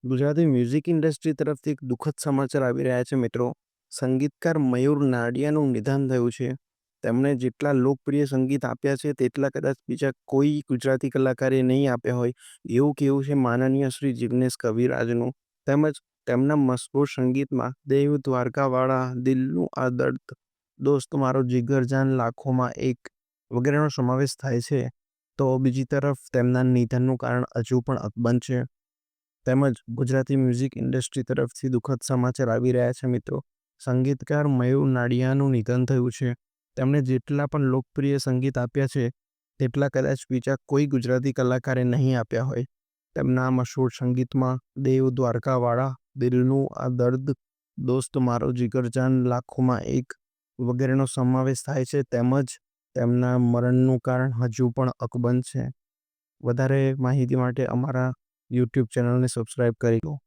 Gujarati music industry તરફથી એક દુઃખદ સમાચાર આવી રહ્યા છે મિત્રો. સંગીતકાર મયુર નાડિયાનું નિધન થયું છે. તેમણે જેટલા લોકપ્રિય સંગીત આપ્યા છે તેટલા કદાચ બીજા કોઈ ગુજરાતી કલાકારે નહીં આપ્યા હોય એવું કહેવું છે માનનીય શ્રી જિગ્નેશ કવિરાજનું. તેમજ તેમના મશહૂર સંગીતમાં દેવ દ્વારકાવાળા, દિલનું આ દર્દ, દોસ્ત મારો જીગરજાન, લાખોમાં એક વગેરેનો સમાવેશ થાય છે. તો બીજી તરફ તેમના નિધનનું કારણ હજુ પણ અકબંધ છે. તેમજ ગુજરાતી મ્યુઝિક ઇન્ડસ્ટ્રી તરફથી દુઃખદ સમાચાર આવી રહ્યા છે મિત્રો. સંગીતકાર મયુર નાડિયાનું નિધન થયું છે. તેમણે જેટલા પણ લોકપ્રિય સંગીત આપ્યા છે તેટલા કદાચ બીજા કોઈ ગુજરાતી કલાકારે નહીં આપ્યા હોય. તેમના મશહૂર સંગીતમાં દેવ દ્વારકાવાળા, દિલનું આ દર્દ, દોસ્ત મારો જીગરજાન, લાખોમાં એક વગેરેનો સમાવેશ થાય છે. તેમજ તેમના મરણનું કારણ હજુ પણ અકબંધ છે. વધારે માહિતી માટે અમારા યુટ્યુબ ચેનલને સબસ્ક્રાઈબ કરી લો.